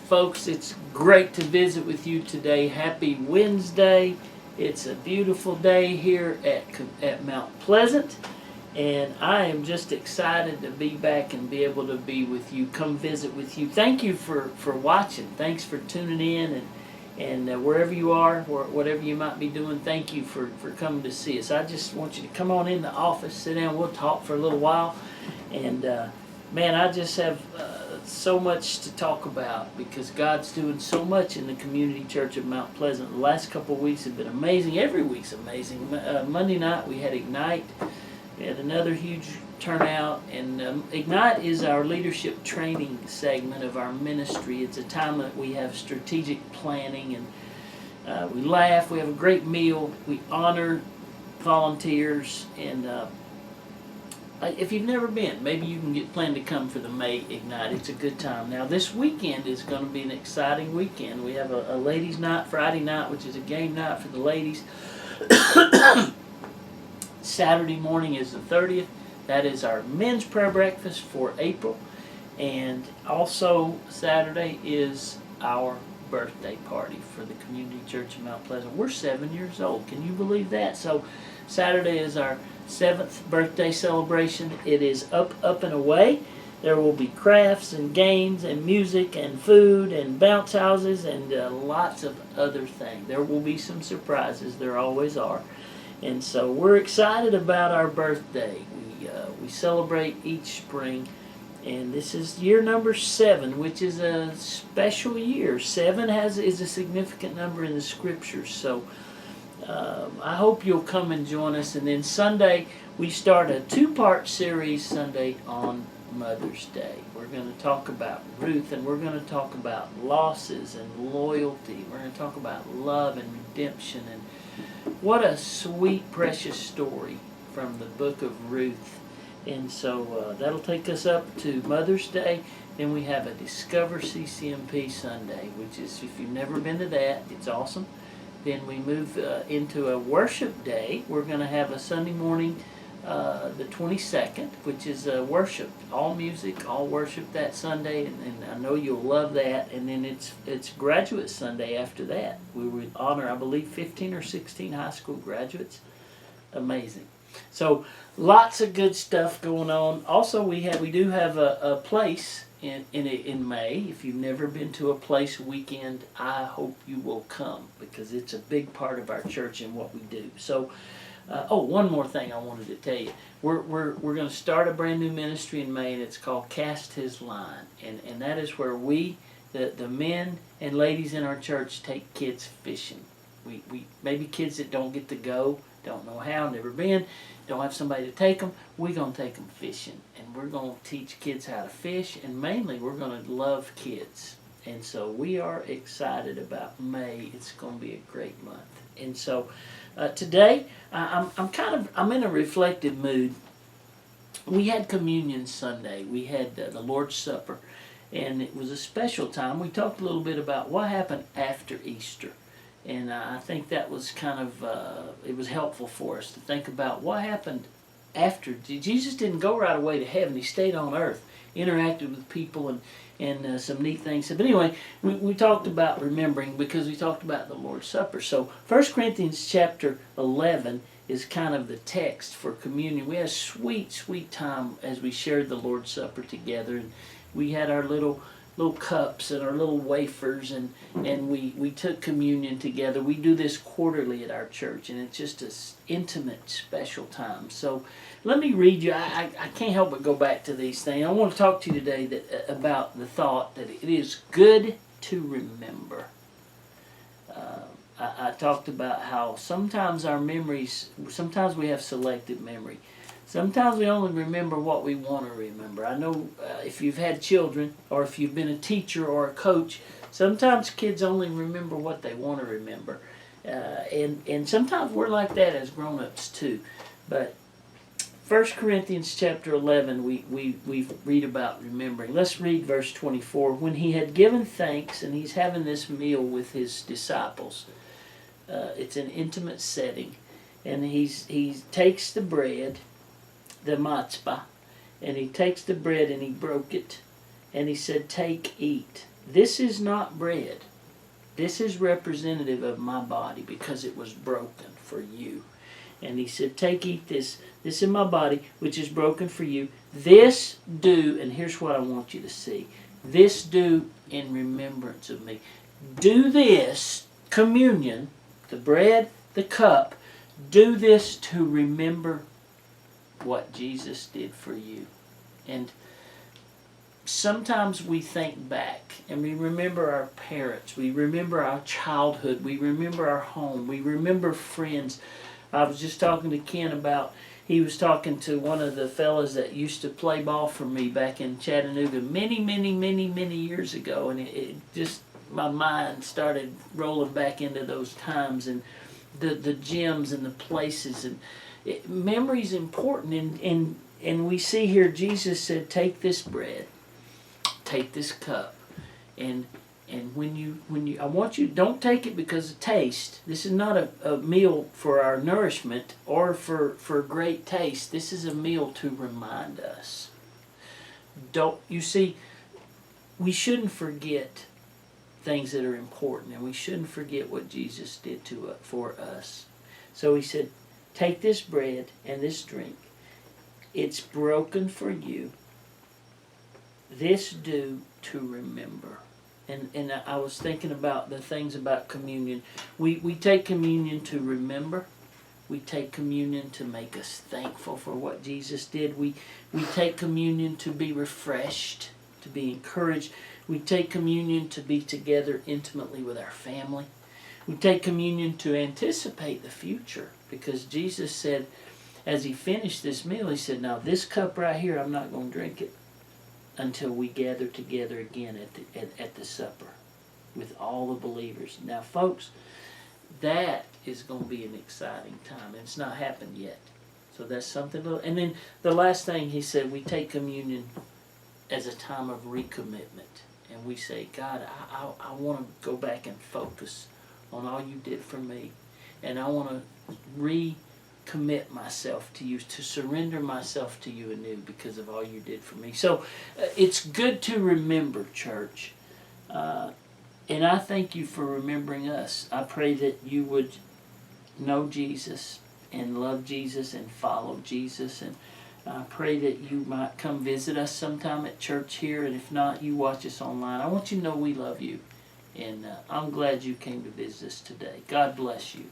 Folks, it's great to visit with you today. Happy Wednesday. It's a beautiful day here at Mount Pleasant, and I am just excited to be back and be able to be with you, come visit with you. Thank you for watching. Thanks for tuning in, and wherever you are, whatever you might be doing, thank you for coming to see us. I just want you to come on in the office, sit down, we'll talk for a little while, and man, I just have so much to talk about because God's doing so much in the Community Church of Mount Pleasant. The last couple of weeks have been amazing. Every week's amazing. Monday night we had Ignite. We had another huge turnout, and Ignite is our leadership training segment of our ministry. It's a time that we have strategic planning, and we laugh, we have a great meal, we honor volunteers, and if you've never been, maybe you can plan to come for the May Ignite. It's a good time. Now, this weekend is going to be an exciting weekend. We have a ladies' night, Friday night, which is a game night for the ladies. Saturday morning is the 30th. That is our men's prayer breakfast for April. And also Saturday is our birthday party for the Community Church of Mount Pleasant. We're 7 years old. Can you believe that? So Saturday is our 7th birthday celebration. It is up and away. There will be crafts and games and music and food and bounce houses and lots of other things. There will be some surprises. There always are. And so we're excited about our birthday. We celebrate each spring. And this is year number 7, which is a special year. 7 is a significant number in the scriptures. So I hope you'll come and join us. And then Sunday, we start a 2-part series Sunday on Mother's Day. We're going to talk about Ruth, and we're going to talk about losses and loyalty. We're going to talk about love and redemption. And what a sweet, precious story from the book of Ruth. And so that'll take us up to Mother's Day. Then we have a Discover CCMP Sunday, which is, if you've never been to that, it's awesome. Then we move into a worship day. We're going to have a Sunday morning, the 22nd, which is worship. All music, all worship that Sunday, and I know you'll love that. And then it's Graduate Sunday after that. We will honor, I believe, 15 or 16 high school graduates. Amazing. So lots of good stuff going on. Also, we do have a place in May. If you've never been to a place weekend, I hope you will come because it's a big part of our church and what we do. So, one more thing I wanted to tell you. We're going to start a brand new ministry in May, and it's called Cast His Line, and that is where we, the men and ladies in our church, take kids fishing. We maybe kids that don't get to go, don't know how, never been, don't have somebody to take them. We're going to take them fishing, and we're going to teach kids how to fish, and mainly we're going to love kids. And so we are excited about May. It's going to be a great month. And so today I'm in a reflective mood. We had Communion Sunday. We had the Lord's Supper, and it was a special time. We talked a little bit about what happened after Easter. And I think that was kind of, it was helpful for us to think about what happened after. Jesus didn't go right away to heaven. He stayed on earth, interacted with people, and some neat things. But anyway, we talked about remembering because we talked about the Lord's Supper. So 1 Corinthians chapter 11 is kind of the text for communion. We had a sweet, sweet time as we shared the Lord's Supper together. And we had our little cups and our little wafers, and we took communion together. We do this quarterly at our church, and it's just an intimate, special time. So let me read you. I can't help but go back to these things. I want to talk to you today about the thought that it is good to remember. I talked about how sometimes our memories, sometimes we have selective memory. Sometimes we only remember what we want to remember. I know if you've had children or if you've been a teacher or a coach, sometimes kids only remember what they want to remember. And sometimes we're like that as grown-ups too. But 1 Corinthians chapter 11, we read about remembering. Let's read verse 24. When he had given thanks, and he's having this meal with his disciples. It's an intimate setting. And he takes the bread, the matzpah, and he takes the bread and he broke it, and he said, "Take, eat. this is not bread. This is representative of my body because it was broken for you. And he said, take, eat this. This is my body, which is broken for you. This do, and here's what I want you to see. This do in remembrance of me. Do this, communion, the bread, the cup, do this to remember what Jesus did for you. And sometimes we think back and we remember our parents, we remember our childhood, we remember our home, we remember friends. I was just talking to Ken about, he was talking to one of the fellas that used to play ball for me back in Chattanooga many years ago, and it just, my mind started rolling back into those times and the gyms and the places, and memory's important, and we see here Jesus said, take this bread, take this cup, and when you I want you, don't take it because of taste. This is not a meal for our nourishment or for great taste. This is a meal to remind us. You see, we shouldn't forget things that are important, and we shouldn't forget what Jesus did for us. So he said, take this bread and this drink. It's broken for you. This do to remember. And I was thinking about the things about communion. We take communion to remember. We take communion to make us thankful for what Jesus did. We take communion to be refreshed, to be encouraged. We take communion to be together intimately with our family. We take communion to anticipate the future, because Jesus said, as he finished this meal, he said, now this cup right here, I'm not going to drink it until we gather together again at the supper with all the believers. Now, folks, that is going to be an exciting time. And it's not happened yet. So that's something little. And then the last thing he said, we take communion as a time of recommitment. And we say, God, I want to go back and focus on all you did for me. And I want to recommit myself to you, to surrender myself to you anew because of all you did for me. So it's good to remember, church. And I thank you for remembering us. I pray that you would know Jesus and love Jesus and follow Jesus. And I pray that you might come visit us sometime at church here. And if not, you watch us online. I want you to know we love you. And I'm glad you came to visit us today. God bless you.